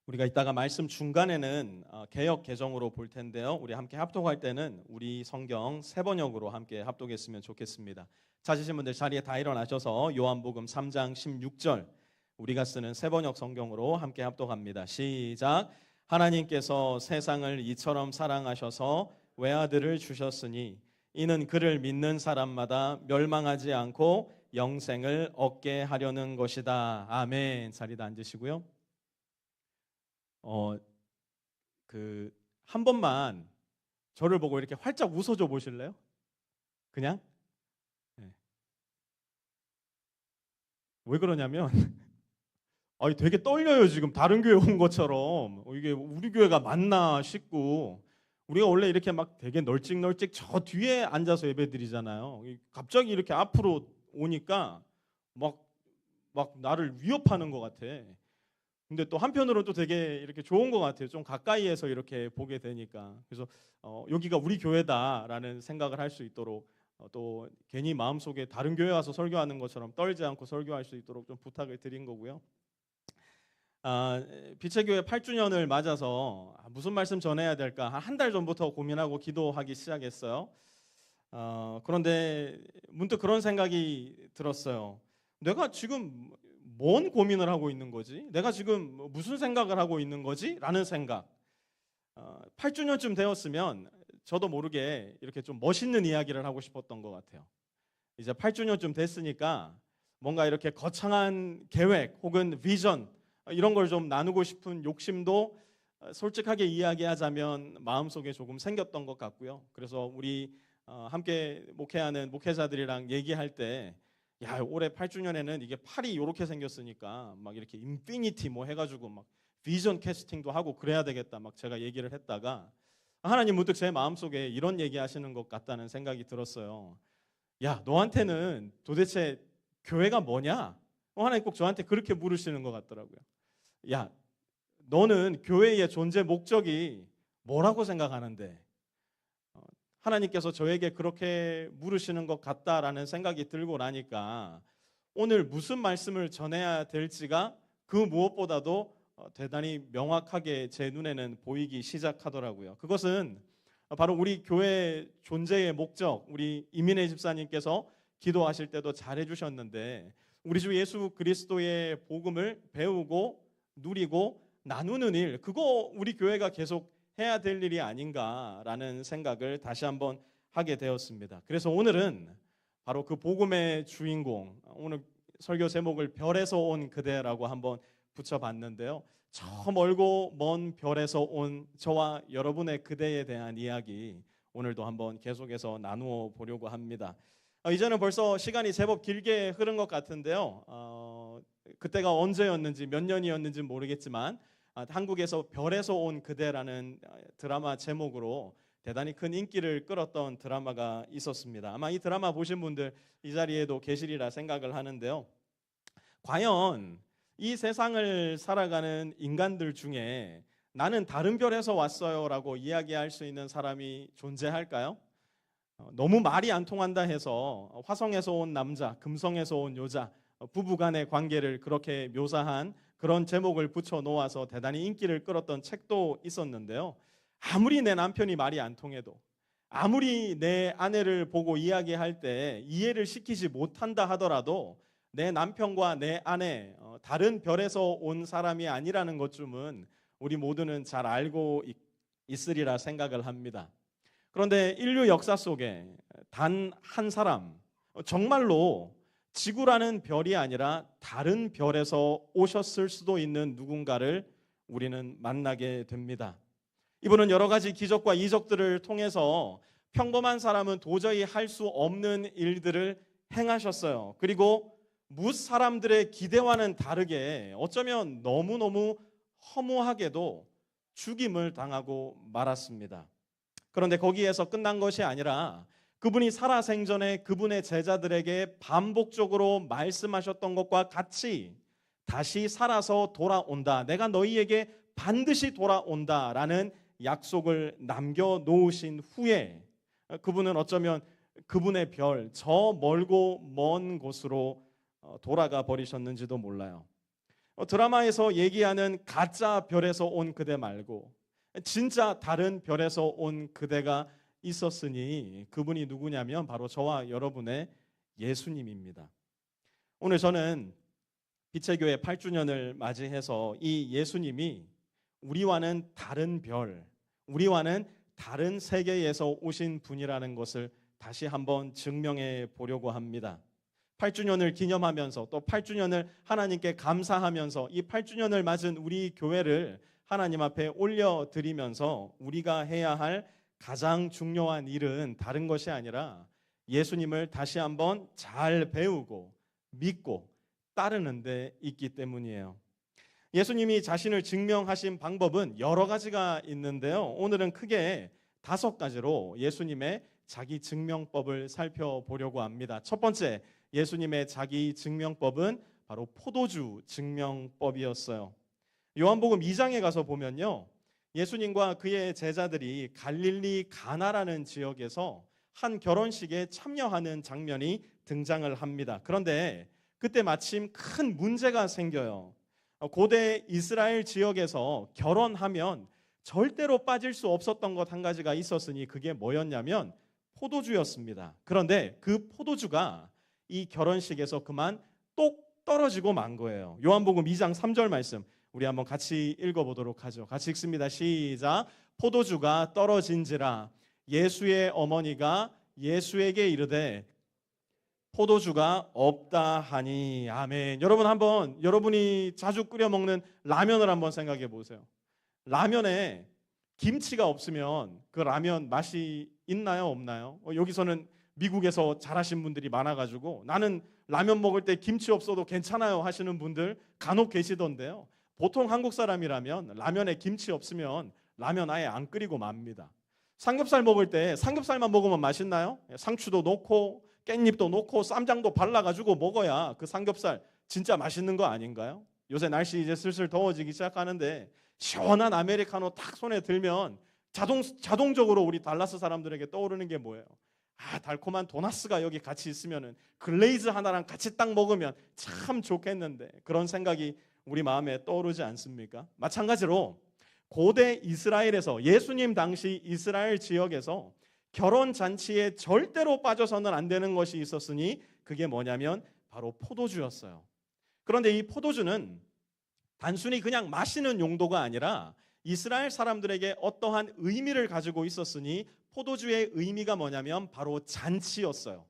우리가 이따가 말씀 중간에는 개역 개정으로 볼 텐데요. 우리 함께 합독할 때는 우리 성경 세번역으로 함께 합독했으면 좋겠습니다. 찾으신 분들 자리에 다 일어나셔서 요한복음 3장 16절 우리가 쓰는 세번역 성경으로 함께 합독합니다. 시작. 하나님께서 세상을 이처럼 사랑하셔서 외아들을 주셨으니 이는 그를 믿는 사람마다 멸망하지 않고 영생을 얻게 하려는 것이다. 아멘. 자리에 앉으시고요. 한 번만 저를 보고 이렇게 활짝 웃어줘 보실래요? 그냥? 네. 왜 그러냐면 되게 떨려요. 지금 다른 교회 온 것처럼 이게 우리 교회가 맞나 싶고, 우리가 원래 이렇게 막 되게 널찍널찍 저 뒤에 앉아서 예배드리잖아요. 갑자기 이렇게 앞으로 오니까 막 나를 위협하는 것 같아. 근데 또 한편으로는 또 되게 이렇게 좋은 것 같아요. 좀 가까이에서 이렇게 보게 되니까. 그래서 여기가 우리 교회다라는 생각을 할 수 있도록 또 괜히 마음속에 다른 교회 와서 설교하는 것처럼 떨지 않고 설교할 수 있도록 좀 부탁을 드린 거고요. 빛의 교회 8주년을 맞아서 무슨 말씀 전해야 될까 한 달 전부터 고민하고 기도하기 시작했어요. 그런데 문득 그런 생각이 들었어요. 내가 지금 뭔 고민을 하고 있는 거지? 내가 지금 무슨 생각을 하고 있는 거지? 라는 생각. 8주년쯤 되었으면 저도 모르게 이렇게 좀 멋있는 이야기를 하고 싶었던 것 같아요. 이제 8주년쯤 됐으니까 뭔가 이렇게 거창한 계획 혹은 비전 이런 걸 좀 나누고 싶은 욕심도 솔직하게 이야기하자면 마음속에 조금 생겼던 것 같고요. 그래서 우리 함께 목회하는 목회자들이랑 얘기할 때, 야, 올해 8주년에는 이게 팔이 이렇게 생겼으니까 막 이렇게 인피니티 뭐 해가지고 막 비전 캐스팅도 하고 그래야 되겠다 막 제가 얘기를 했다가 하나님 문득 제 마음속에 이런 얘기하시는 것 같다는 생각이 들었어요. 야, 너한테는 도대체 교회가 뭐냐? 하나님 꼭 저한테 그렇게 물으시는 것 같더라고요. 야, 너는 교회의 존재 목적이 뭐라고 생각하는데? 하나님께서 저에게 그렇게 물으시는 것 같다라는 생각이 들고 나니까 오늘 무슨 말씀을 전해야 될지가 그 무엇보다도 대단히 명확하게 제 눈에는 보이기 시작하더라고요. 그것은 바로 우리 교회 존재의 목적, 우리 이민혜 집사님께서 기도하실 때도 잘해주셨는데, 우리 주 예수 그리스도의 복음을 배우고 누리고 나누는 일, 그거 우리 교회가 계속 해야 될 일이 아닌가라는 생각을 다시 한번 하게 되었습니다. 그래서 오늘은 바로 그 복음의 주인공, 오늘 설교 제목을 별에서 온 그대라고 한번 붙여봤는데요. 저 멀고 먼 별에서 온 저와 여러분의 그대에 대한 이야기 오늘도 한번 계속해서 나누어 보려고 합니다. 이제는 벌써 시간이 제법 길게 흐른 것 같은데요. 그때가 언제였는지 몇 년이었는지 모르겠지만 한국에서 별에서 온 그대라는 드라마 제목으로 대단히 큰 인기를 끌었던 드라마가 있었습니다. 아마 이 드라마 보신 분들 이 자리에도 계시리라 생각을 하는데요. 과연 이 세상을 살아가는 인간들 중에 나는 다른 별에서 왔어요 라고 이야기할 수 있는 사람이 존재할까요? 너무 말이 안 통한다 해서 화성에서 온 남자, 금성에서 온 여자, 부부간의 관계를 그렇게 묘사한 그런 제목을 붙여 놓아서 대단히 인기를 끌었던 책도 있었는데요. 아무리 내 남편이 말이 안 통해도, 아무리 내 아내를 보고 이야기할 때 이해를 시키지 못한다 하더라도 내 남편과 내 아내 다른 별에서 온 사람이 아니라는 것쯤은 우리 모두는 잘 알고 있으리라 생각을 합니다. 그런데 인류 역사 속에 단 한 사람, 정말로 지구라는 별이 아니라 다른 별에서 오셨을 수도 있는 누군가를 우리는 만나게 됩니다. 이분은 여러 가지 기적과 이적들을 통해서 평범한 사람은 도저히 할 수 없는 일들을 행하셨어요. 그리고 뭇 사람들의 기대와는 다르게 어쩌면 너무너무 허무하게도 죽임을 당하고 말았습니다. 그런데 거기에서 끝난 것이 아니라 그분이 살아생전에 그분의 제자들에게 반복적으로 말씀하셨던 것과 같이 다시 살아서 돌아온다. 내가 너희에게 반드시 돌아온다라는 약속을 남겨놓으신 후에 그분은 어쩌면 그분의 별, 저 멀고 먼 곳으로 돌아가 버리셨는지도 몰라요. 드라마에서 얘기하는 가짜 별에서 온 그대 말고 진짜 다른 별에서 온 그대가 있었으니 그분이 누구냐면 바로 저와 여러분의 예수님입니다. 오늘 저는 빛의 교회 8주년을 맞이해서 이 예수님이 우리와는 다른 별, 우리와는 다른 세계에서 오신 분이라는 것을 다시 한번 증명해 보려고 합니다. 8주년을 기념하면서 또 8주년을 하나님께 감사하면서 이 8주년을 맞은 우리 교회를 하나님 앞에 올려드리면서 우리가 해야 할 가장 중요한 일은 다른 것이 아니라 예수님을 다시 한번 잘 배우고 믿고 따르는 데 있기 때문이에요. 예수님이 자신을 증명하신 방법은 여러 가지가 있는데요. 오늘은 크게 5가지로 예수님의 자기 증명법을 살펴보려고 합니다. 첫 번째, 예수님의 자기 증명법은 바로 포도주 증명법이었어요. 요한복음 2장에 가서 보면요, 예수님과 그의 제자들이 갈릴리 가나라는 지역에서 한 결혼식에 참여하는 장면이 등장을 합니다. 그런데 그때 마침 큰 문제가 생겨요. 고대 이스라엘 지역에서 결혼하면 절대로 빠질 수 없었던 것 한 가지가 있었으니 그게 뭐였냐면 포도주였습니다. 그런데 그 포도주가 이 결혼식에서 그만 똑 떨어지고 만 거예요. 요한복음 2장 3절 말씀 우리 한번 같이 읽어보도록 하죠. 같이 읽습니다. 시작. 포도주가 떨어진지라 예수의 어머니가 예수에게 이르되 포도주가 없다 하니. 아멘. 여러분 한번 여러분이 자주 끓여 먹는 라면을 한번 생각해 보세요. 라면에 김치가 없으면 그 라면 맛이 있나요, 없나요? 여기서는 미국에서 자라신 분들이 많아가지고 나는 라면 먹을 때 김치 없어도 괜찮아요 하시는 분들 간혹 계시던데요. 보통 한국 사람이라면 라면에 김치 없으면 라면 아예 안 끓이고 맙니다. 삼겹살 먹을 때 삼겹살만 먹으면 맛있나요? 상추도 넣고 깻잎도 넣고 쌈장도 발라가지고 먹어야 그 삼겹살 진짜 맛있는 거 아닌가요? 요새 날씨 이제 슬슬 더워지기 시작하는데 시원한 아메리카노 딱 손에 들면 자동적으로 우리 달라스 사람들에게 떠오르는 게 뭐예요? 아, 달콤한 도나스가 여기 같이 있으면은 글레이즈 하나랑 같이 딱 먹으면 참 좋겠는데 그런 생각이 우리 마음에 떠오르지 않습니까? 마찬가지로 고대 이스라엘에서 예수님 당시 이스라엘 지역에서 결혼 잔치에 절대로 빠져서는 안 되는 것이 있었으니 그게 뭐냐면 바로 포도주였어요. 그런데 이 포도주는 단순히 그냥 마시는 용도가 아니라 이스라엘 사람들에게 어떠한 의미를 가지고 있었으니 포도주의 의미가 뭐냐면 바로 잔치였어요.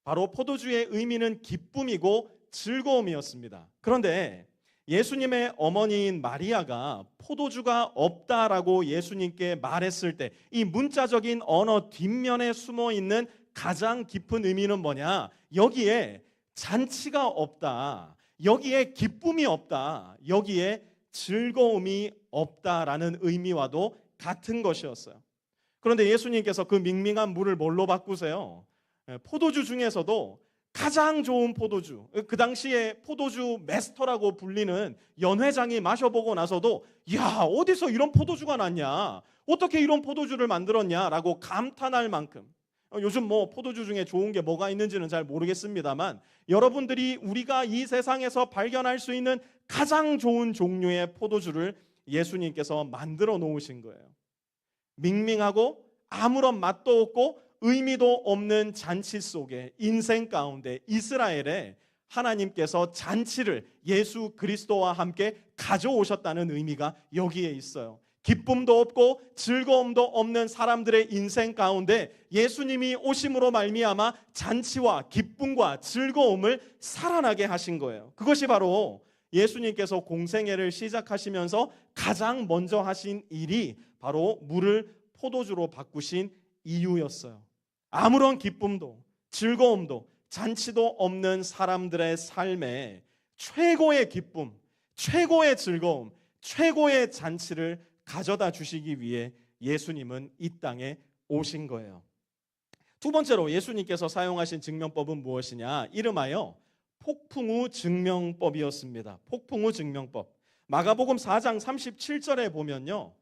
바로 포도주의 의미는 기쁨이고 즐거움이었습니다. 그런데 예수님의 어머니인 마리아가 포도주가 없다라고 예수님께 말했을 때 이 문자적인 언어 뒷면에 숨어 있는 가장 깊은 의미는 뭐냐? 여기에 잔치가 없다. 여기에 기쁨이 없다. 여기에 즐거움이 없다라는 의미와도 같은 것이었어요. 그런데 예수님께서 그 밍밍한 물을 뭘로 바꾸세요? 포도주 중에서도 가장 좋은 포도주, 그 당시에 포도주 마스터라고 불리는 연회장이 마셔보고 나서도 야, 어디서 이런 포도주가 났냐? 어떻게 이런 포도주를 만들었냐라고 감탄할 만큼, 요즘 뭐 포도주 중에 좋은 게 뭐가 있는지는 잘 모르겠습니다만 여러분들이 우리가 이 세상에서 발견할 수 있는 가장 좋은 종류의 포도주를 예수님께서 만들어 놓으신 거예요. 밍밍하고 아무런 맛도 없고 의미도 없는 잔치 속에 인생 가운데 이스라엘에 하나님께서 잔치를 예수 그리스도와 함께 가져오셨다는 의미가 여기에 있어요. 기쁨도 없고 즐거움도 없는 사람들의 인생 가운데 예수님이 오심으로 말미암아 잔치와 기쁨과 즐거움을 살아나게 하신 거예요. 그것이 바로 예수님께서 공생애를 시작하시면서 가장 먼저 하신 일이 바로 물을 포도주로 바꾸신 이유였어요. 아무런 기쁨도 즐거움도 잔치도 없는 사람들의 삶에 최고의 기쁨, 최고의 즐거움, 최고의 잔치를 가져다 주시기 위해 예수님은 이 땅에 오신 거예요. 두 번째로 예수님께서 사용하신 증명법은 무엇이냐? 이름하여 폭풍우 증명법이었습니다. 폭풍우 증명법. 마가복음 4장 37절에 보면요,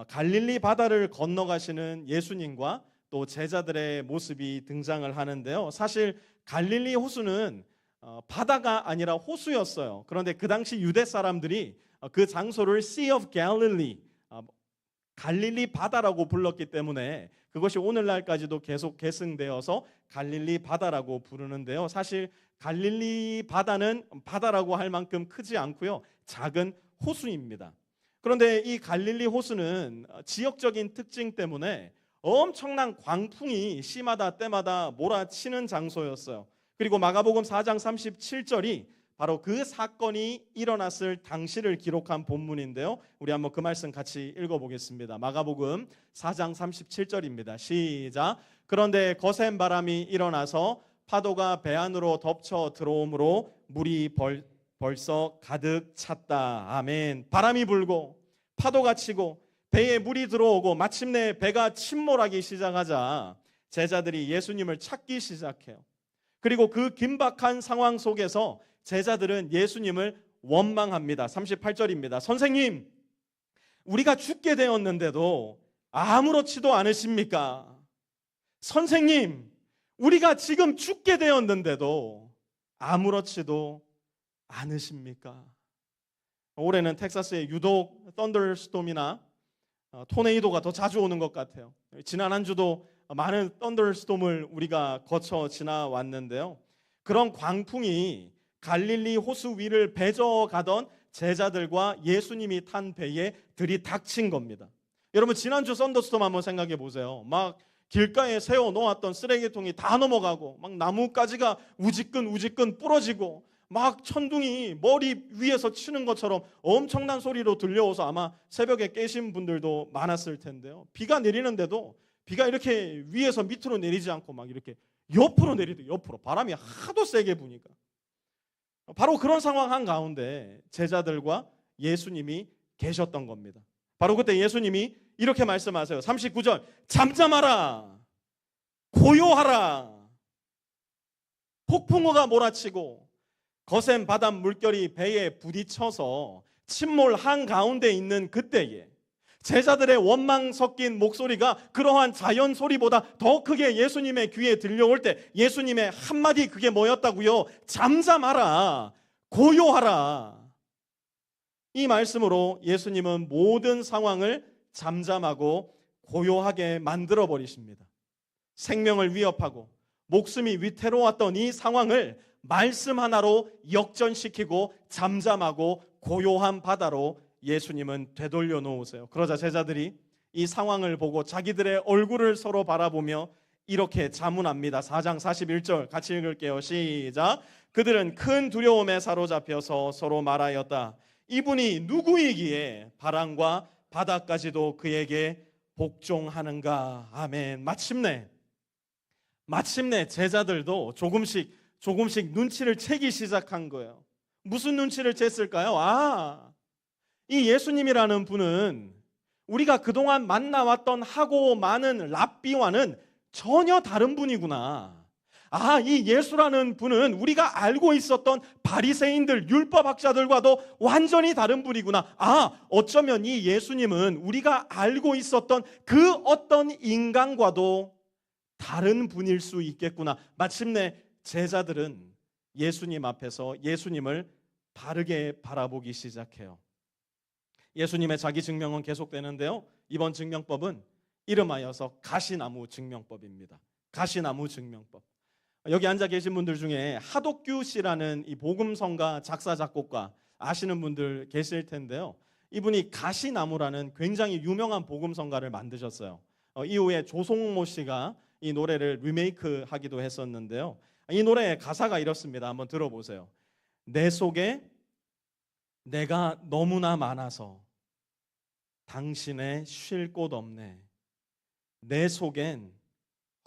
갈릴리 바다를 건너가시는 예수님과 또 제자들의 모습이 등장을 하는데요. 사실 갈릴리 호수는 바다가 아니라 호수였어요. 그런데 그 당시 유대 사람들이 그 장소를 Sea of Galilee, 갈릴리 바다라고 불렀기 때문에 그것이 오늘날까지도 계속 계승되어서 갈릴리 바다라고 부르는데요. 사실 갈릴리 바다는 바다라고 할 만큼 크지 않고요. 작은 호수입니다. 그런데 이 갈릴리 호수는 지역적인 특징 때문에 엄청난 광풍이 시마다 때마다 몰아치는 장소였어요. 그리고 마가복음 4장 37절이 바로 그 사건이 일어났을 당시를 기록한 본문인데요. 우리 한번 그 말씀 같이 읽어보겠습니다. 마가복음 4장 37절입니다. 시작. 그런데 거센 바람이 일어나서 파도가 배 안으로 덮쳐 들어오므로 물이 벌써 가득 찼다. 아멘. 바람이 불고 파도가 치고 배에 물이 들어오고 마침내 배가 침몰하기 시작하자 제자들이 예수님을 찾기 시작해요. 그리고 그 긴박한 상황 속에서 제자들은 예수님을 원망합니다. 38절입니다. 선생님, 우리가 죽게 되었는데도 아무렇지도 않으십니까? 선생님, 우리가 지금 죽게 되었는데도 아무렇지도 않으십니까? 올해는 텍사스에 유독 썬더스톰이나 토네이도가 더 자주 오는 것 같아요. 지난 한 주도 많은 썬더스톰을 우리가 거쳐 지나왔는데요. 그런 광풍이 갈릴리 호수 위를 배져가던 제자들과 예수님이 탄 배에 들이닥친 겁니다. 여러분, 지난주 썬더스톰 한번 생각해 보세요. 막 길가에 세워 놓았던 쓰레기통이 다 넘어가고 막 나뭇가지가 우지끈 부러지고 막 천둥이 머리 위에서 치는 것처럼 엄청난 소리로 들려와서 아마 새벽에 깨신 분들도 많았을 텐데요. 비가 내리는데도 비가 이렇게 위에서 밑으로 내리지 않고 막 이렇게 옆으로 내리도 옆으로 바람이 하도 세게 부니까 바로 그런 상황 한가운데 제자들과 예수님이 계셨던 겁니다. 바로 그때 예수님이 이렇게 말씀하세요. 39절, 잠잠하라, 고요하라. 폭풍우가 몰아치고 거센 바닷 물결이 배에 부딪혀서 침몰 한가운데 있는 그때에 제자들의 원망 섞인 목소리가 그러한 자연 소리보다 더 크게 예수님의 귀에 들려올 때 예수님의 한마디, 그게 뭐였다고요? 잠잠하라, 고요하라. 이 말씀으로 예수님은 모든 상황을 잠잠하고 고요하게 만들어 버리십니다. 생명을 위협하고 목숨이 위태로웠던 이 상황을 말씀 하나로 역전시키고 잠잠하고 고요한 바다로 예수님은 되돌려 놓으세요. 그러자 제자들이 이 상황을 보고 자기들의 얼굴을 서로 바라보며 이렇게 자문합니다. 4장 41절 같이 읽을게요. 시작. 그들은 큰 두려움에 사로잡혀서 서로 말하였다. 이분이 누구이기에 바람과 바다까지도 그에게 복종하는가. 아멘. 마침내 제자들도 조금씩 눈치를 채기 시작한 거예요. 무슨 눈치를 챘을까요? 이 예수님이라는 분은 우리가 그동안 만나왔던 하고 많은 랍비와는 전혀 다른 분이구나. 이 예수라는 분은 우리가 알고 있었던 바리새인들, 율법학자들과도 완전히 다른 분이구나. 어쩌면 이 예수님은 우리가 알고 있었던 그 어떤 인간과도 다른 분일 수 있겠구나. 마침내 제자들은 예수님 앞에서 예수님을 바르게 바라보기 시작해요. 예수님의 자기 증명은 계속되는데요. 이번 증명법은 이름하여서 가시나무 증명법입니다. 가시나무 증명법. 여기 앉아 계신 분들 중에 하독규 씨라는 이 복음성가 작사 작곡가 아시는 분들 계실 텐데요. 이분이 가시나무라는 굉장히 유명한 복음성가를 만드셨어요. 이후에 조성모 씨가 이 노래를 리메이크하기도 했었는데요. 이 노래의 가사가 이렇습니다. 한번 들어보세요. 내 속에 내가 너무나 많아서 당신의 쉴 곳 없네. 내 속엔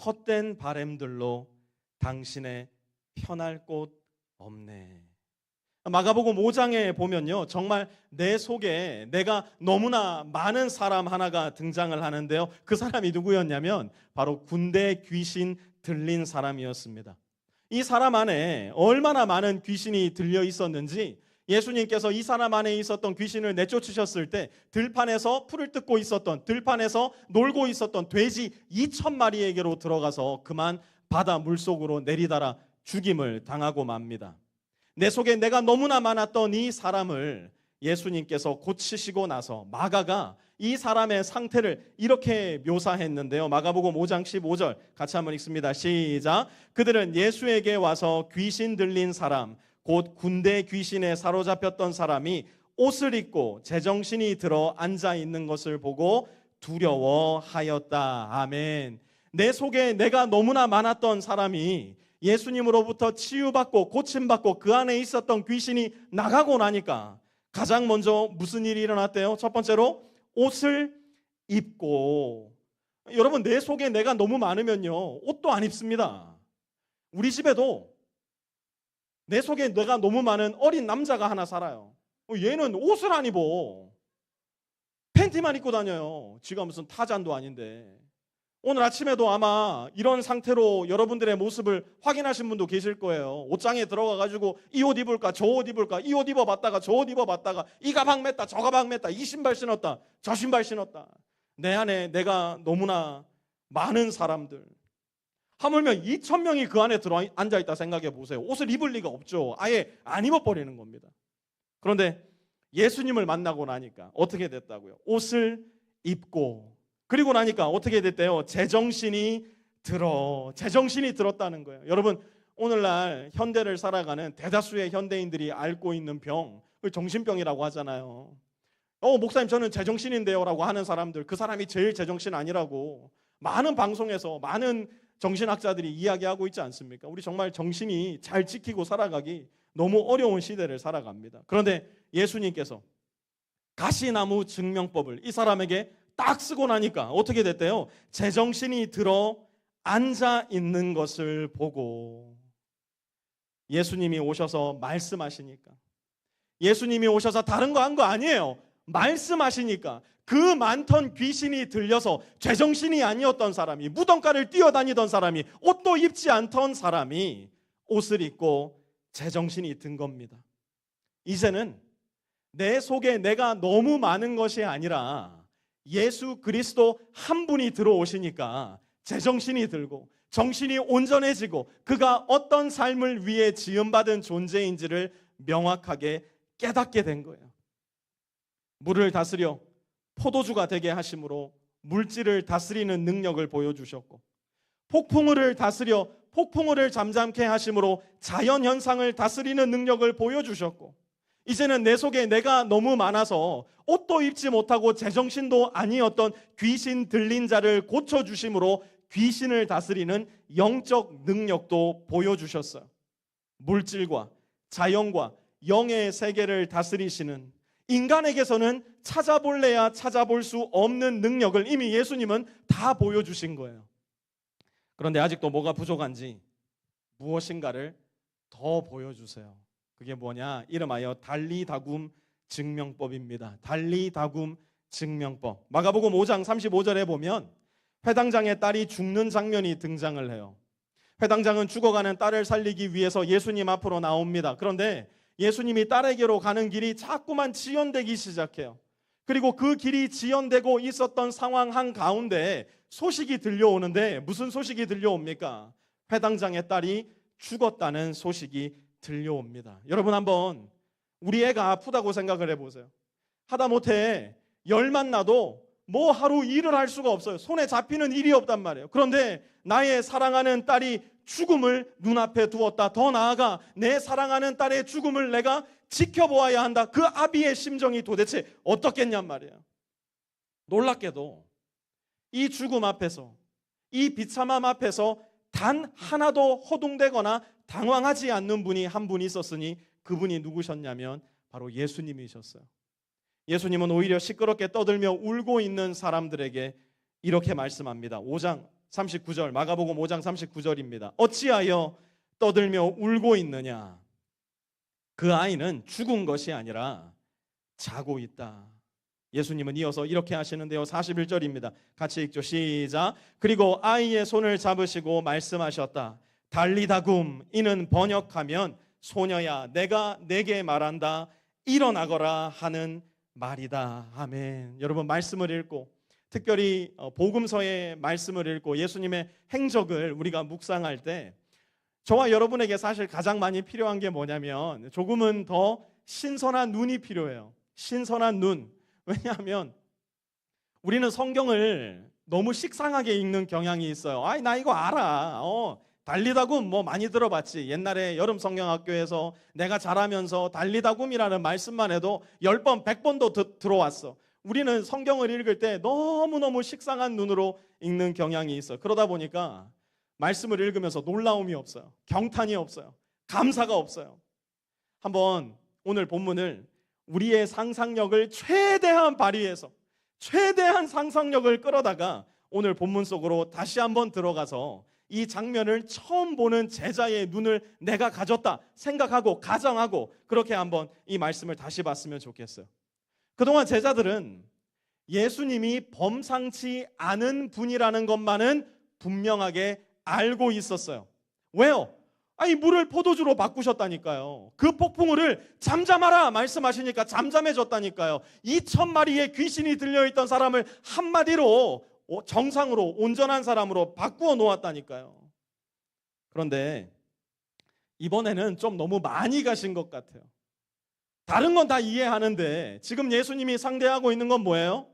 헛된 바램들로 당신의 편할 곳 없네. 마가복음 5장에 보면요, 정말 내 속에 내가 너무나 많은 사람 하나가 등장을 하는데요. 그 사람이 누구였냐면 바로 군대 귀신 들린 사람이었습니다. 이 사람 안에 얼마나 많은 귀신이 들려 있었는지 예수님께서 이 사람 안에 있었던 귀신을 내쫓으셨을 때 들판에서 풀을 뜯고 있었던, 들판에서 놀고 있었던 돼지 2,000마리에게로 들어가서 그만 바다 물속으로 내리달아 죽임을 당하고 맙니다. 내 속에 내가 너무나 많았던 이 사람을 예수님께서 고치시고 나서 마가가 이 사람의 상태를 이렇게 묘사했는데요. 마가복음 5장 15절 같이 한번 읽습니다. 시작. 그들은 예수에게 와서 귀신 들린 사람, 곧 군대 귀신에 사로잡혔던 사람이 옷을 입고 제정신이 들어 앉아 있는 것을 보고 두려워하였다. 아멘. 내 속에 내가 너무나 많았던 사람이 예수님으로부터 치유받고 고침받고 그 안에 있었던 귀신이 나가고 나니까 가장 먼저 무슨 일이 일어났대요? 첫 번째로 옷을 입고. 여러분, 내 속에 내가 너무 많으면요 옷도 안 입습니다. 우리 집에도 내 속에 내가 너무 많은 어린 남자가 하나 살아요. 얘는 옷을 안 입어. 팬티만 입고 다녀요. 지가 무슨 타잔도 아닌데. 오늘 아침에도 아마 이런 상태로 여러분들의 모습을 확인하신 분도 계실 거예요. 옷장에 들어가가지고 이 옷 입을까 저 옷 입을까, 이 옷 입어봤다가 저 옷 입어봤다가 이 가방 맸다 저 가방 맸다, 이 신발 신었다 저 신발 신었다. 내 안에 내가 너무나 많은 사람들, 하물며 2,000명이 그 안에 들어 앉아있다 생각해 보세요. 옷을 입을 리가 없죠. 아예 안 입어버리는 겁니다. 그런데 예수님을 만나고 나니까 어떻게 됐다고요? 옷을 입고, 그리고 나니까 어떻게 됐대요? 제정신이 들었다는 거예요. 여러분, 오늘날 현대를 살아가는 대다수의 현대인들이 앓고 있는 병, 그걸 정신병이라고 하잖아요. 목사님 저는 제정신인데요 라고 하는 사람들, 그 사람이 제일 제정신 아니라고 많은 방송에서 많은 정신학자들이 이야기하고 있지 않습니까? 우리 정말 정신이 잘 지키고 살아가기 너무 어려운 시대를 살아갑니다. 그런데 예수님께서 가시나무 증명법을 이 사람에게 딱 쓰고 나니까 어떻게 됐대요? 제정신이 들어 앉아 있는 것을 보고. 예수님이 오셔서 말씀하시니까, 예수님이 오셔서 다른 거 한 거 아니에요. 말씀하시니까 그 많던 귀신이 들려서 제정신이 아니었던 사람이, 무덤가를 뛰어다니던 사람이, 옷도 입지 않던 사람이 옷을 입고 제정신이 든 겁니다. 이제는 내 속에 내가 너무 많은 것이 아니라 예수 그리스도 한 분이 들어오시니까 제정신이 들고 정신이 온전해지고 그가 어떤 삶을 위해 지음받은 존재인지를 명확하게 깨닫게 된 거예요. 물을 다스려 포도주가 되게 하심으로 물질을 다스리는 능력을 보여주셨고, 폭풍우를 다스려 폭풍우를 잠잠케 하심으로 자연현상을 다스리는 능력을 보여주셨고, 이제는 내 속에 내가 너무 많아서 옷도 입지 못하고 제정신도 아니었던 귀신 들린 자를 고쳐주심으로 귀신을 다스리는 영적 능력도 보여주셨어요. 물질과 자연과 영의 세계를 다스리시는, 인간에게서는 찾아볼래야 찾아볼 수 없는 능력을 이미 예수님은 다 보여주신 거예요. 그런데 아직도 뭐가 부족한지 무엇인가를 더 보여주세요. 그게 뭐냐? 이름하여 달리다굼 증명법입니다. 달리다굼 증명법. 마가복음 5장 35절에 보면 회당장의 딸이 죽는 장면이 등장을 해요. 회당장은 죽어가는 딸을 살리기 위해서 예수님 앞으로 나옵니다. 그런데 예수님이 딸에게로 가는 길이 자꾸만 지연되기 시작해요. 그리고 그 길이 지연되고 있었던 상황 한가운데 소식이 들려오는데, 무슨 소식이 들려옵니까? 회당장의 딸이 죽었다는 소식이 들려옵니다. 여러분, 한번 우리 애가 아프다고 생각을 해보세요. 하다못해 열만 나도 뭐 하루 일을 할 수가 없어요. 손에 잡히는 일이 없단 말이에요. 그런데 나의 사랑하는 딸이 죽음을 눈앞에 두었다. 더 나아가 내 사랑하는 딸의 죽음을 내가 지켜보아야 한다. 그 아비의 심정이 도대체 어떻겠냔 말이에요. 놀랍게도 이 죽음 앞에서, 이 비참함 앞에서 단 하나도 허둥대거나 당황하지 않는 분이 한 분 있었으니 그분이 누구셨냐면 바로 예수님이셨어요. 예수님은 오히려 시끄럽게 떠들며 울고 있는 사람들에게 이렇게 말씀합니다. 5장 39절, 마가복음 5장 39절입니다. 어찌하여 떠들며 울고 있느냐? 그 아이는 죽은 것이 아니라 자고 있다. 예수님은 이어서 이렇게 하시는데요. 41절입니다. 같이 읽죠. 시작. 그리고 아이의 손을 잡으시고 말씀하셨다. 달리다굼, 이는 번역하면 소녀야 내가 내게 말한다, 일어나거라 하는 말이다. 아멘. 여러분, 말씀을 읽고 특별히 복음서의 말씀을 읽고 예수님의 행적을 우리가 묵상할 때 저와 여러분에게 사실 가장 많이 필요한 게 뭐냐면 조금은 더 신선한 눈이 필요해요. 신선한 눈. 왜냐하면 우리는 성경을 너무 식상하게 읽는 경향이 있어요. 아이, 나 이거 알아. 달리다굼 뭐 많이 들어봤지. 옛날에 여름 성경학교에서 내가 자라면서 달리다굼이라는 말씀만 해도 10번, 100번도 들어왔어. 우리는 성경을 읽을 때 너무너무 식상한 눈으로 읽는 경향이 있어요. 그러다 보니까 말씀을 읽으면서 놀라움이 없어요. 경탄이 없어요. 감사가 없어요. 한번 오늘 본문을 우리의 상상력을 최대한 발휘해서 최대한 상상력을 끌어다가 오늘 본문 속으로 다시 한번 들어가서 이 장면을 처음 보는 제자의 눈을 내가 가졌다 생각하고 가정하고 그렇게 한번 이 말씀을 다시 봤으면 좋겠어요. 그동안 제자들은 예수님이 범상치 않은 분이라는 것만은 분명하게 알고 있었어요. 왜요? 아니, 물을 포도주로 바꾸셨다니까요. 그 폭풍우를 잠잠하라 말씀하시니까 잠잠해졌다니까요. 2,000마리의 귀신이 들려있던 사람을 한마디로 정상으로 온전한 사람으로 바꾸어 놓았다니까요. 그런데 이번에는 좀 너무 많이 가신 것 같아요. 다른 건 다 이해하는데 지금 예수님이 상대하고 있는 건 뭐예요?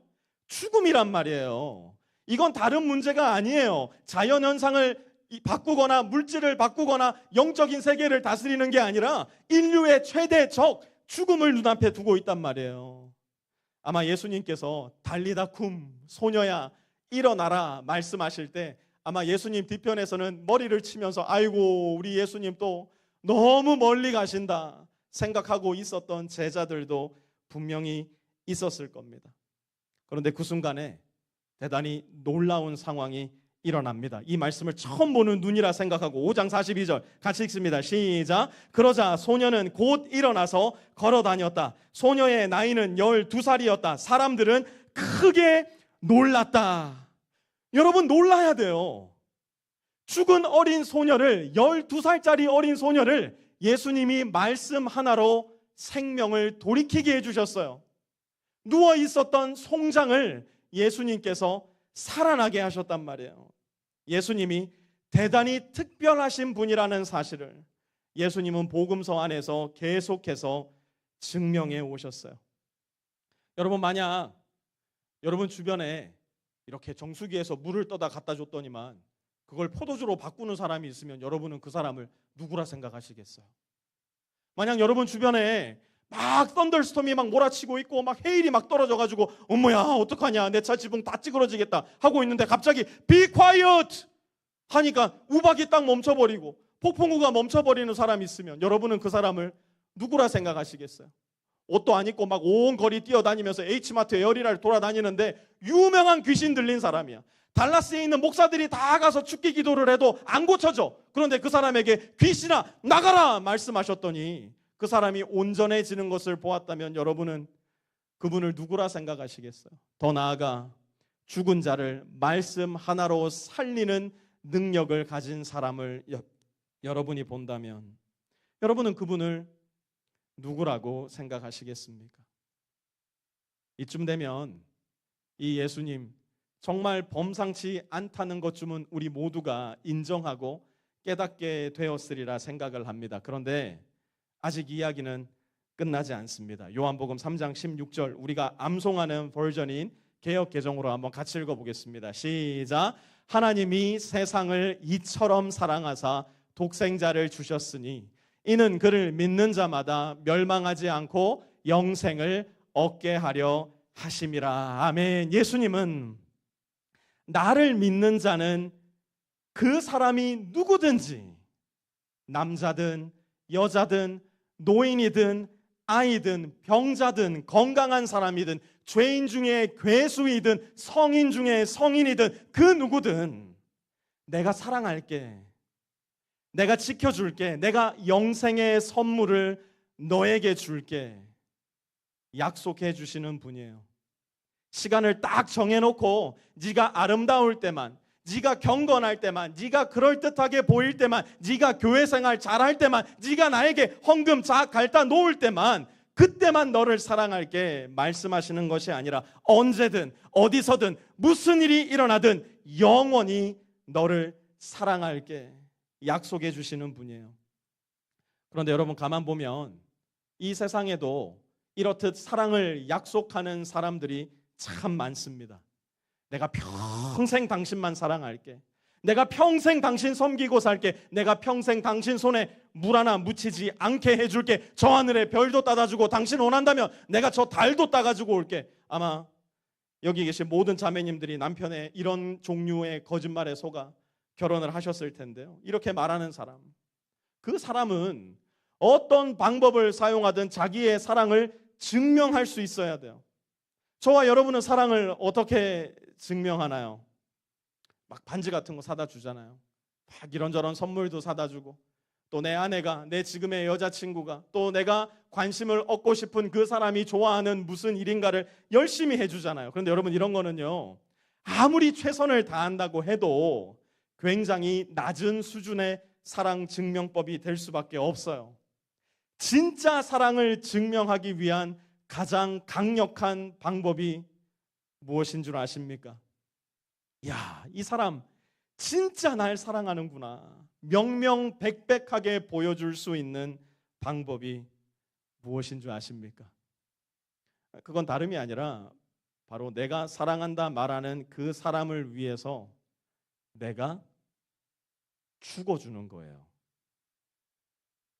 죽음이란 말이에요. 이건 다른 문제가 아니에요. 자연현상을 바꾸거나 물질을 바꾸거나 영적인 세계를 다스리는 게 아니라 인류의 최대 적 죽음을 눈앞에 두고 있단 말이에요. 아마 예수님께서 달리다쿰 소녀야 일어나라 말씀하실 때 아마 예수님 뒤편에서는 머리를 치면서 아이고 우리 예수님 또 너무 멀리 가신다 생각하고 있었던 제자들도 분명히 있었을 겁니다. 그런데 그 순간에 대단히 놀라운 상황이 일어납니다. 이 말씀을 처음 보는 눈이라 생각하고 5장 42절 같이 읽습니다. 시작. 그러자 소녀는 곧 일어나서 걸어 다녔다. 소녀의 나이는 12살이었다. 사람들은 크게 놀랐다. 여러분 놀라야 돼요. 죽은 어린 소녀를 12살짜리 어린 소녀를 예수님이 말씀 하나로 생명을 돌이키게 해주셨어요. 누워 있었던 송장을 예수님께서 살아나게 하셨단 말이에요. 예수님이 대단히 특별하신 분이라는 사실을 예수님은 복음서 안에서 계속해서 증명해 오셨어요. 여러분 만약 여러분 주변에 이렇게 정수기에서 물을 떠다 갖다 줬더니만 그걸 포도주로 바꾸는 사람이 있으면 여러분은 그 사람을 누구라 생각하시겠어요? 만약 여러분 주변에 막 썬더스톰이 막 몰아치고 있고 막 헤일이 막 떨어져가지고 어머야 어떡하냐 내 차 지붕 다 찌그러지겠다 하고 있는데 갑자기 Be quiet 하니까 우박이 딱 멈춰버리고 폭풍우가 멈춰버리는 사람이 있으면 여러분은 그 사람을 누구라 생각하시겠어요? 옷도 안 입고 막 온 거리 뛰어다니면서 H마트 에어리나를 돌아다니는데 유명한 귀신 들린 사람이야. 달라스에 있는 목사들이 다 가서 죽기 기도를 해도 안 고쳐져. 그런데 그 사람에게 귀신아 나가라 말씀하셨더니 그 사람이 온전해지는 것을 보았다면 여러분은 그분을 누구라 생각하시겠어요? 더 나아가 죽은 자를 말씀 하나로 살리는 능력을 가진 사람을 여러분이 본다면 여러분은 그분을 누구라고 생각하시겠습니까? 이쯤 되면 이 예수님 정말 범상치 않다는 것쯤은 우리 모두가 인정하고 깨닫게 되었으리라 생각을 합니다. 그런데 아직 이야기는 끝나지 않습니다. 요한복음 3장 16절 우리가 암송하는 버전인 개역 개정으로 한번 같이 읽어보겠습니다. 시작. 하나님이 세상을 이처럼 사랑하사 독생자를 주셨으니 이는 그를 믿는 자마다 멸망하지 않고 영생을 얻게 하려 하심이라. 아멘. 예수님은 나를 믿는 자는 그 사람이 누구든지 남자든 여자든 노인이든 아이든 병자든 건강한 사람이든 죄인 중에 괴수이든 성인 중에 성인이든 그 누구든 내가 사랑할게, 내가 지켜줄게, 내가 영생의 선물을 너에게 줄게 약속해 주시는 분이에요. 시간을 딱 정해놓고 네가 아름다울 때만, 네가 경건할 때만, 네가 그럴듯하게 보일 때만, 네가 교회생활 잘할 때만, 네가 나에게 헌금 갖다 놓을 때만, 그때만 너를 사랑할게 말씀하시는 것이 아니라 언제든 어디서든 무슨 일이 일어나든 영원히 너를 사랑할게 약속해 주시는 분이에요. 그런데 여러분 가만 보면 이 세상에도 이렇듯 사랑을 약속하는 사람들이 참 많습니다. 내가 평생 당신만 사랑할게. 내가 평생 당신 섬기고 살게. 내가 평생 당신 손에 물 하나 묻히지 않게 해줄게. 저 하늘에 별도 따다주고 당신 원한다면 내가 저 달도 따가지고 올게. 아마 여기 계신 모든 자매님들이 남편의 이런 종류의 거짓말에 속아 결혼을 하셨을 텐데요. 이렇게 말하는 사람, 그 사람은 어떤 방법을 사용하든 자기의 사랑을 증명할 수 있어야 돼요. 저와 여러분은 사랑을 어떻게 증명하나요? 막 반지 같은 거 사다 주잖아요. 막 이런저런 선물도 사다 주고, 또 내 아내가, 내 지금의 여자친구가, 또 내가 관심을 얻고 싶은 그 사람이 좋아하는 무슨 일인가를 열심히 해주잖아요. 그런데 여러분, 이런 거는요, 아무리 최선을 다한다고 해도 굉장히 낮은 수준의 사랑 증명법이 될 수밖에 없어요. 진짜 사랑을 증명하기 위한 가장 강력한 방법이 무엇인 줄 아십니까? 야, 이 사람 진짜 날 사랑하는구나. 명명백백하게 보여줄 수 있는 방법이 무엇인 줄 아십니까? 그건 다름이 아니라 바로 내가 사랑한다 말하는 그 사람을 위해서 내가 죽어주는 거예요.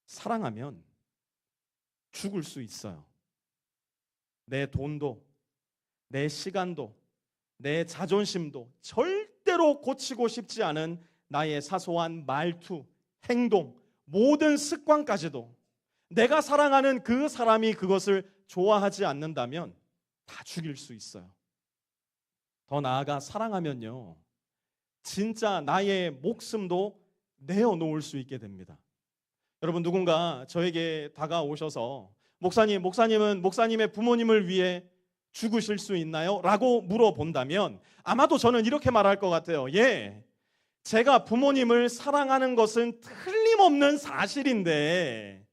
사랑하면 죽을 수 있어요. 내 돈도, 내 시간도, 내 자존심도 절대로 고치고 싶지 않은 나의 사소한 말투, 행동, 모든 습관까지도 내가 사랑하는 그 사람이 그것을 좋아하지 않는다면 다 죽일 수 있어요. 더 나아가 사랑하면요, 진짜 나의 목숨도 내어놓을 수 있게 됩니다. 여러분, 누군가 저에게 다가오셔서 목사님은 목사님의 부모님을 위해 죽으실 수 있나요? 라고 물어본다면 아마도 저는 이렇게 말할 것 같아요. 예, 제가 부모님을 사랑하는 것은 틀림없는 사실인데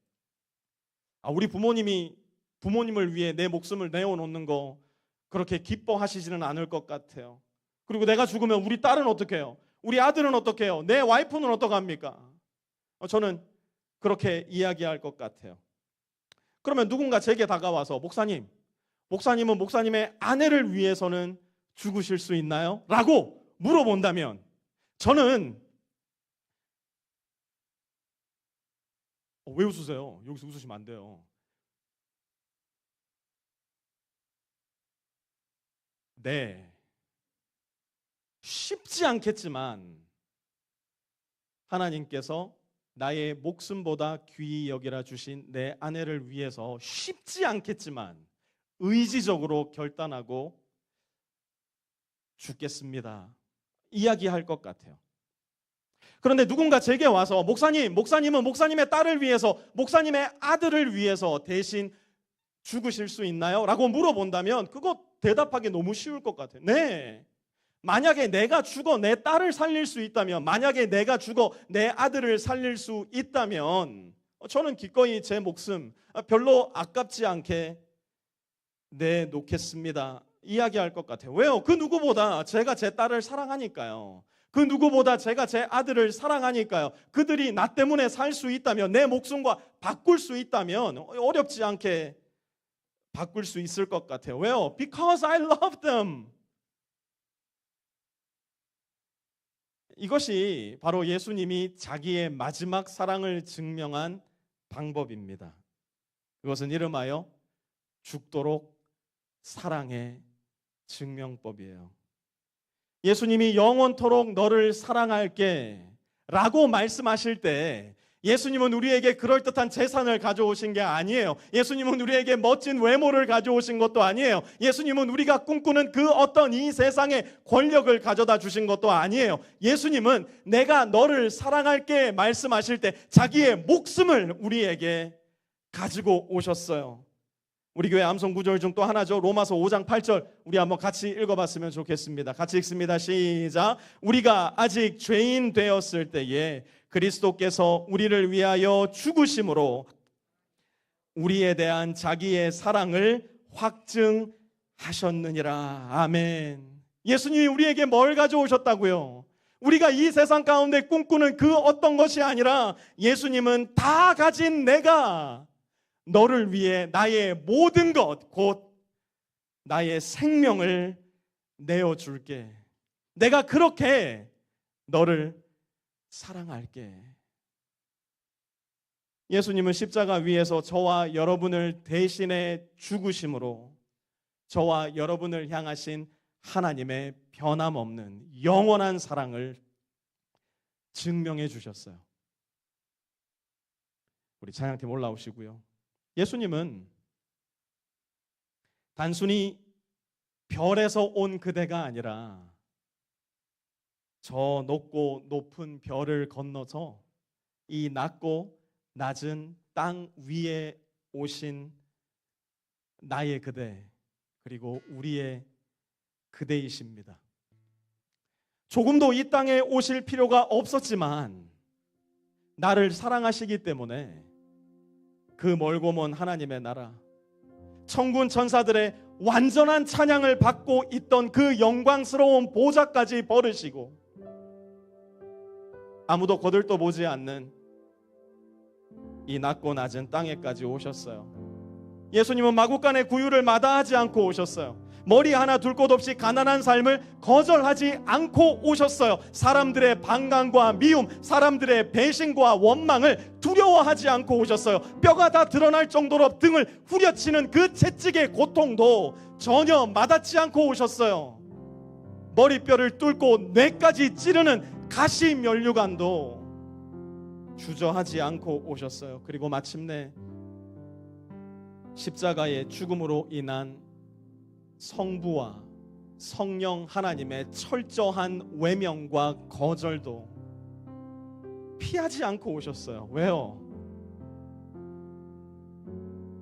우리 부모님을 위해 내 목숨을 내어놓는 거 그렇게 기뻐하시지는 않을 것 같아요. 그리고 내가 죽으면 우리 딸은 어떻게 해요? 우리 아들은 어떻게 해요? 내 와이프는 어떡합니까? 저는 그렇게 이야기할 것 같아요. 그러면 누군가 제게 다가와서 목사님은 목사님의 아내를 위해서는 죽으실 수 있나요? 라고 물어본다면 저는 왜 웃으세요? 여기서 웃으시면 안 돼요. 네, 쉽지 않겠지만 하나님께서 나의 목숨보다 귀히 여기라 주신 내 아내를 위해서 쉽지 않겠지만 의지적으로 결단하고 죽겠습니다, 이야기할 것 같아요. 그런데 누군가 제게 와서 목사님은 목사님의 딸을 위해서, 목사님의 아들을 위해서 대신 죽으실 수 있나요? 라고 물어본다면 그거 대답하기 너무 쉬울 것 같아요. 네, 만약에 내가 죽어 내 딸을 살릴 수 있다면, 만약에 내가 죽어 내 아들을 살릴 수 있다면 저는 기꺼이 제 목숨 별로 아깝지 않게 내놓겠습니다, 이야기할 것 같아요. 왜요? 그 누구보다 제가 제 딸을 사랑하니까요. 그 누구보다 제가 제 아들을 사랑하니까요. 그들이 나 때문에 살 수 있다면, 내 목숨과 바꿀 수 있다면 어렵지 않게 바꿀 수 있을 것 같아요. 왜요? Because I love them. 이것이 바로 예수님이 자기의 마지막 사랑을 증명한 방법입니다. 그것은 이름하여 죽도록 사랑의 증명법이에요. 예수님이 영원토록 너를 사랑할게 라고 말씀하실 때 예수님은 우리에게 그럴듯한 재산을 가져오신 게 아니에요. 예수님은 우리에게 멋진 외모를 가져오신 것도 아니에요. 예수님은 우리가 꿈꾸는 그 어떤 이 세상의 권력을 가져다 주신 것도 아니에요. 예수님은 내가 너를 사랑할게 말씀하실 때 자기의 목숨을 우리에게 가지고 오셨어요. 우리 교회 암송 구절 중 또 하나죠. 로마서 5장 8절 우리 한번 같이 읽어봤으면 좋겠습니다. 같이 읽습니다. 시작. 우리가 아직 죄인 되었을 때에 그리스도께서 우리를 위하여 죽으심으로 우리에 대한 자기의 사랑을 확증하셨느니라. 아멘. 예수님이 우리에게 뭘 가져오셨다고요? 우리가 이 세상 가운데 꿈꾸는 그 어떤 것이 아니라 예수님은 다 가진 내가 너를 위해 나의 모든 것, 곧 나의 생명을 내어줄게. 내가 그렇게 너를 사랑할게. 예수님은 십자가 위에서 저와 여러분을 대신해 죽으심으로 저와 여러분을 향하신 하나님의 변함없는 영원한 사랑을 증명해 주셨어요. 우리 찬양팀 올라오시고요. 예수님은 단순히 별에서 온 그대가 아니라 저 높고 높은 별을 건너서 이 낮고 낮은 땅 위에 오신 나의 그대, 그리고 우리의 그대이십니다. 조금도 이 땅에 오실 필요가 없었지만 나를 사랑하시기 때문에 그 멀고 먼 하나님의 나라, 천군 천사들의 완전한 찬양을 받고 있던 그 영광스러운 보좌까지 버리시고 아무도 거들떠보지 않는 이 낮고 낮은 땅에까지 오셨어요. 예수님은 마구간의 구유를 마다하지 않고 오셨어요. 머리 하나 둘 곳 없이 가난한 삶을 거절하지 않고 오셨어요. 사람들의 반감과 미움, 사람들의 배신과 원망을 두려워하지 않고 오셨어요. 뼈가 다 드러날 정도로 등을 후려치는 그 채찍의 고통도 전혀 마다치 않고 오셨어요. 머리뼈를 뚫고 뇌까지 찌르는 가시 면류관도 주저하지 않고 오셨어요. 그리고 마침내 십자가의 죽음으로 인한 성부와 성령 하나님의 철저한 외면과 거절도 피하지 않고 오셨어요. 왜요?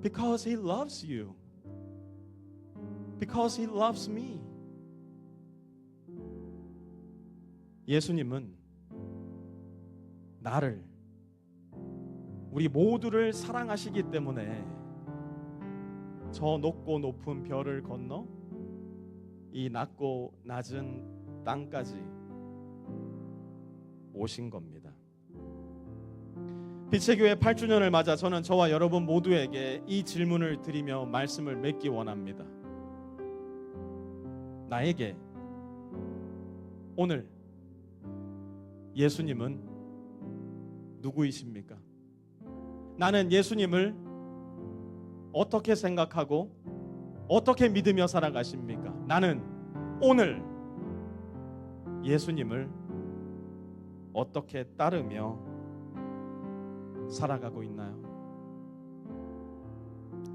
Because He loves you. Because He loves me. 예수님은 나를, 우리 모두를 사랑하시기 때문에 저 높고 높은 별을 건너 이 낮고 낮은 땅까지 오신 겁니다. 빛의 교회 8주년을 맞아 저는 저와 여러분 모두에게 이 질문을 드리며 말씀을 맺기 원합니다. 나에게 오늘 예수님은 누구이십니까? 나는 예수님을 어떻게 생각하고 어떻게 믿으며 살아가십니까? 나는 오늘 예수님을 어떻게 따르며 살아가고 있나요?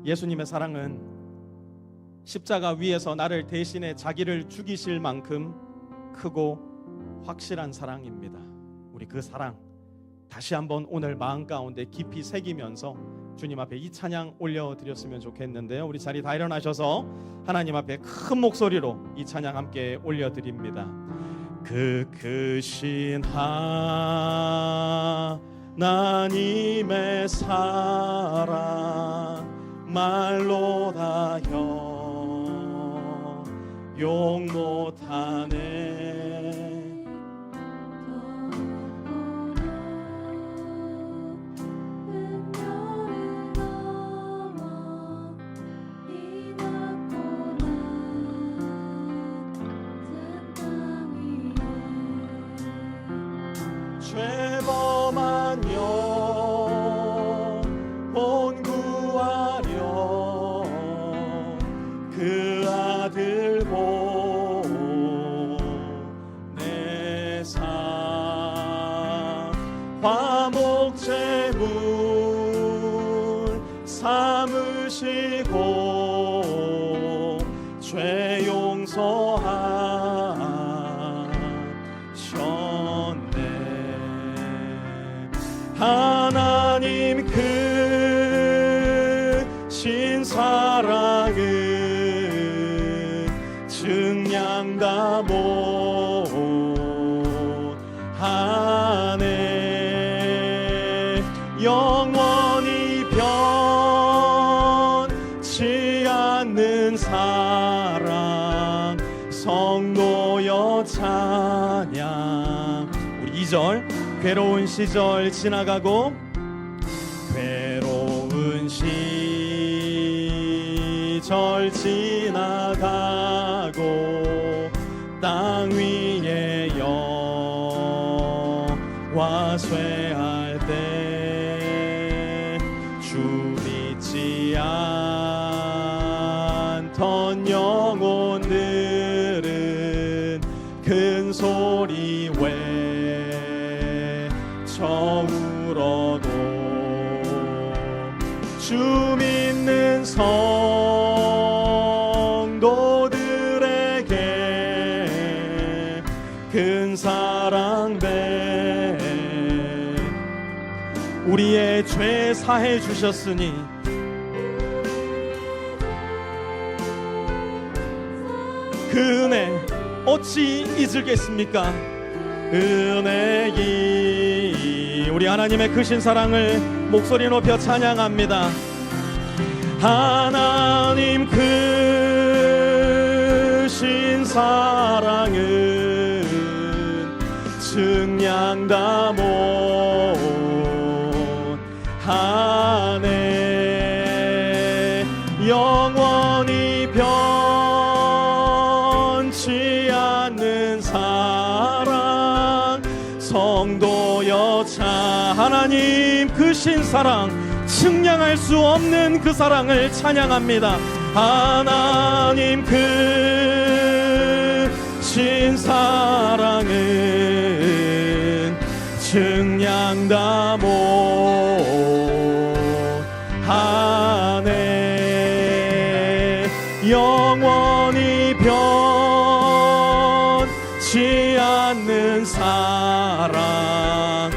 예수님의 사랑은 십자가 위에서 나를 대신해 자기를 죽이실 만큼 크고 확실한 사랑입니다. 우리 그 사랑 다시 한번 오늘 마음 가운데 깊이 새기면서 주님 앞에 이 찬양 올려드렸으면 좋겠는데요. 우리 자리 다 일어나셔서 하나님 앞에 큰 목소리로 이 찬양 함께 올려드립니다. 그 크신 하나님의 사랑 말로 다 용 못하네. 죄범한 영혼 구하려 그 아들 보내사 화목제물 삼으시고 죄 용서하셨네. 하나님 크신 사랑은 증량다 못하네. 영원히 변치 않는 사랑 성도여 찬양 시절, 괴로운 시절 지나가고, 괴로운 시절 지나가고, 땅 위에 영화 쇠할 때 주 믿지 않던 영혼들은 큰 소리 외쳐 울어도 주 믿는 성도들에게 큰 사랑 배 우리의 죄 사해 주셨으니 그 은혜 어찌 잊을겠습니까? 은혜이 우리 하나님의 크신 사랑을 목소리 높여 찬양합니다. 하나님 크신 사랑은 측량다 못하네. 영원히 변치 않는 사랑 성도여 참 하나님 크신 사랑 측량할 수 없는 그 사랑을 찬양합니다. 하나님 크신 사랑은 측량다 못하네. 영원히 변치 않는 사랑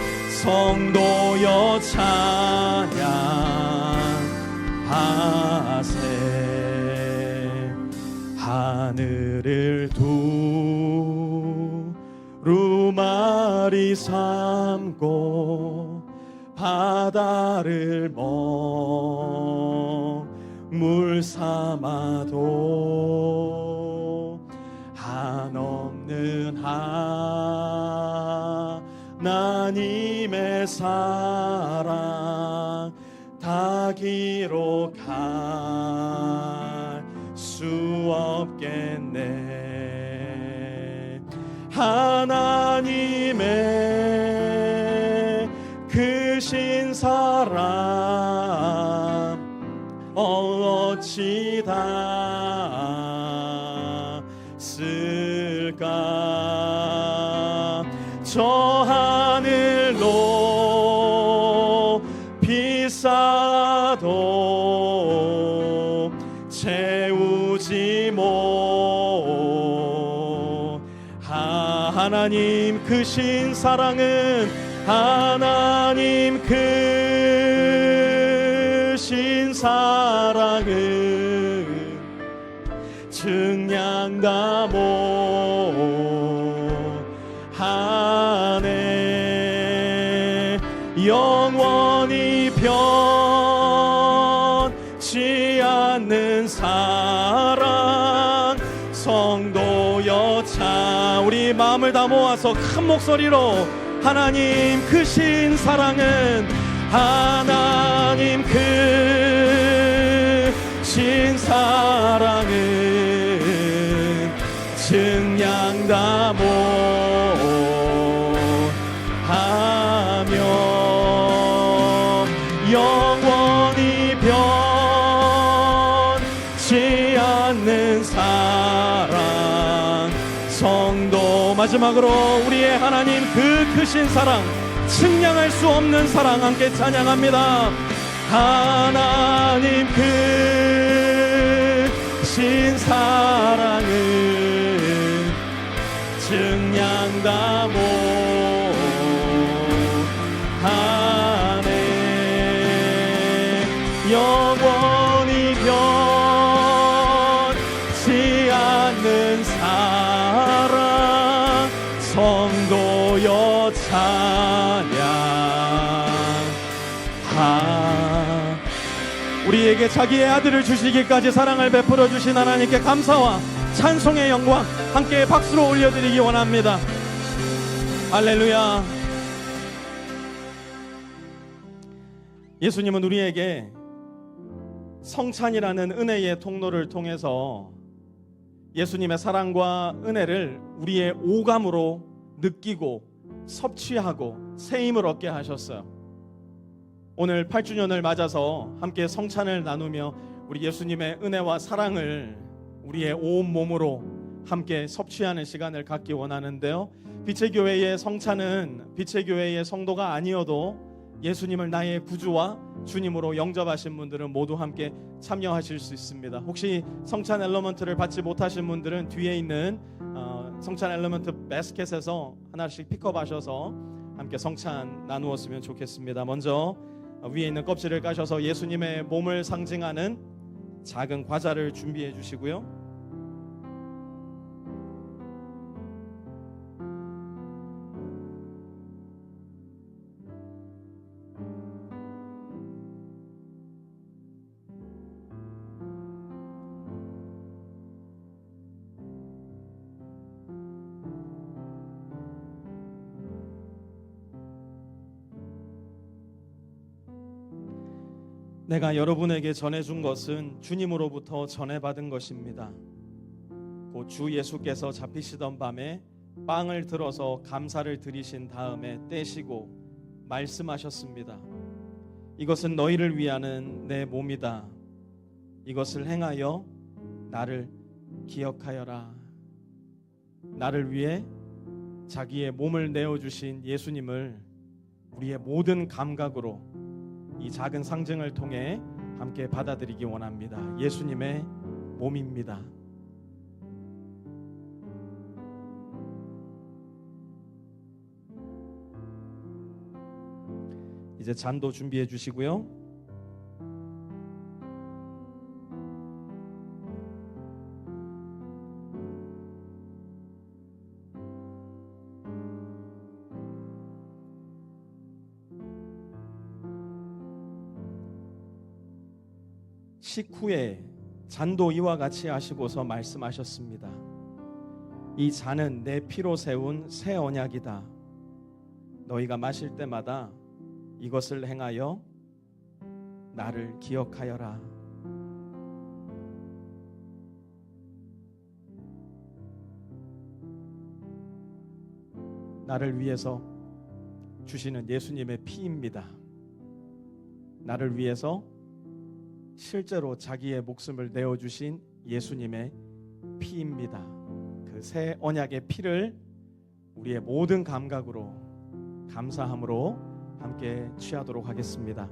성도여 찬양하세. 하늘을 두루마리 삼고 바다를 먹물 삼아도 한없는 하나님의 사랑 다 기록할 수 없겠네. 하나님의 크신 사랑 어찌 다 쓸까? 저 하늘로 비싸도 채우지 못. 하나님 크신 사랑은 하나님 크신 사랑은 측량다 못하네. 영원히 변치 않는 사랑 성도여 참 우리 마음을 다 모아서 큰 목소리로 하나님 크신 사랑은 하나님 크신 사랑은 측량다 못하며 영원히 변치 않는 사랑 성도. 마지막으로 우리의 하나님 그 크신 사랑 측량할 수 없는 사랑 함께 찬양합니다. 하나님 크신 사랑은 측량다 못하네. 영원히 변치 않는 사랑 성도여 찬양. 우리에게 자기의 아들을 주시기까지 사랑을 베풀어 주신 하나님께 감사와 찬송의 영광 함께 박수로 올려드리기 원합니다. 할렐루야. 예수님은 우리에게 성찬이라는 은혜의 통로를 통해서 예수님의 사랑과 은혜를 우리의 오감으로 느끼고 섭취하고 새 힘을 얻게 하셨어요. 오늘 8주년을 맞아서 함께 성찬을 나누며 우리 예수님의 은혜와 사랑을 우리의 온 몸으로 함께 섭취하는 시간을 갖기 원하는데요. 빛의 교회의 성찬은 빛의 교회의 성도가 아니어도 예수님을 나의 구주와 주님으로 영접하신 분들은 모두 함께 참여하실 수 있습니다. 혹시 성찬 엘리먼트를 받지 못하신 분들은 뒤에 있는 성찬 엘리먼트 바스켓에서 하나씩 픽업하셔서 함께 성찬 나누었으면 좋겠습니다. 먼저 위에 있는 껍질을 까셔서 예수님의 몸을 상징하는 작은 과자를 준비해 주시고요. 내가 여러분에게 전해준 것은 주님으로부터 전해받은 것입니다. 곧 주 예수께서 잡히시던 밤에 빵을 들어서 감사를 드리신 다음에 떼시고 말씀하셨습니다. 이것은 너희를 위하는 내 몸이다. 이것을 행하여 나를 기억하여라. 나를 위해 자기의 몸을 내어주신 예수님을 우리의 모든 감각으로 이 작은 상징을 통해 함께 받아들이기 원합니다. 예수님의 몸입니다. 이제 잔도 준비해 주시고요. 식후에 잔도 이와 같이 하시고서 말씀하셨습니다. 이 잔은 내 피로 세운 새 언약이다. 너희가 마실 때마다 이것을 행하여 나를 기억하여라. 나를 위해서 주시는 예수님의 피입니다. 나를 위해서 실제로 자기의 목숨을 내어주신 예수님의 피입니다. 그 새 언약의 피를 우리의 모든 감각으로 감사함으로 함께 취하도록 하겠습니다.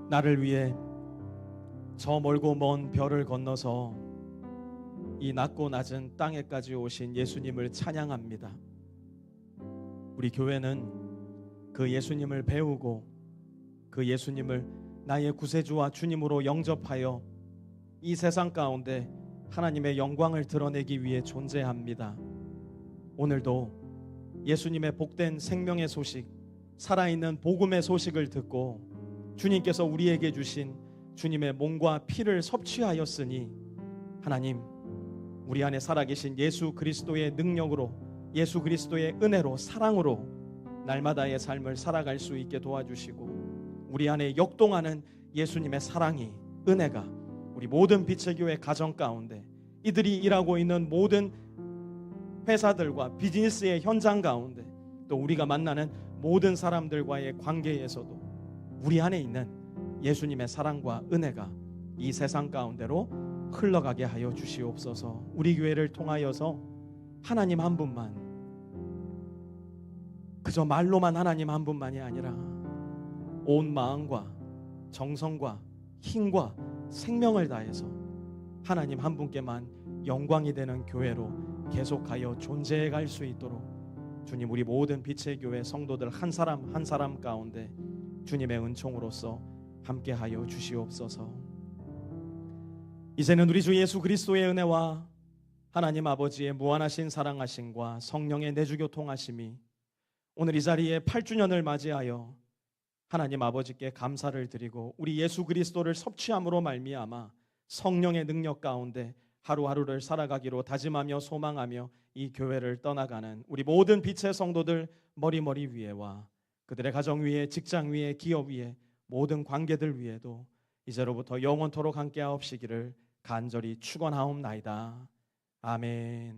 나를 위해 저 멀고 먼 별을 건너서 이 낮고 낮은 땅에까지 오신 예수님을 찬양합니다. 우리 교회는 그 예수님을 배우고 그 예수님을 나의 구세주와 주님으로 영접하여 이 세상 가운데 하나님의 영광을 드러내기 위해 존재합니다. 오늘도 예수님의 복된 생명의 소식, 살아있는 복음의 소식을 듣고 주님께서 우리에게 주신 주님의 몸과 피를 섭취하였으니 하나님, 우리 안에 살아계신 예수 그리스도의 능력으로, 예수 그리스도의 은혜로, 사랑으로 날마다의 삶을 살아갈 수 있게 도와주시고 우리 안에 역동하는 예수님의 사랑이, 은혜가 우리 모든 빛의 교회 가정 가운데, 이들이 일하고 있는 모든 회사들과 비즈니스의 현장 가운데, 또 우리가 만나는 모든 사람들과의 관계에서도 우리 안에 있는 예수님의 사랑과 은혜가 이 세상 가운데로 흘러가게 하여 주시옵소서. 우리 교회를 통하여서 하나님 한 분만, 그저 말로만 하나님 한 분만이 아니라 온 마음과 정성과 힘과 생명을 다해서 하나님 한 분께만 영광이 되는 교회로 계속하여 존재해 갈 수 있도록 주님, 우리 모든 빛의 교회 성도들 한 사람 한 사람 가운데 주님의 은총으로서 함께하여 주시옵소서. 이제는 우리 주 예수 그리스도의 은혜와 하나님 아버지의 무한하신 사랑하심과 성령의 내주교통하심이 오늘 이 자리에 8주년을 맞이하여 하나님 아버지께 감사를 드리고 우리 예수 그리스도를 섭취함으로 말미암아 성령의 능력 가운데 하루하루를 살아가기로 다짐하며 소망하며 이 교회를 떠나가는 우리 모든 빛의 성도들 머리 위에와 그들의 가정 위에, 직장 위에, 기업 위에, 모든 관계들 위에도 이제로부터 영원토록 함께하옵시기를 간절히 축원하옵나이다. 아멘.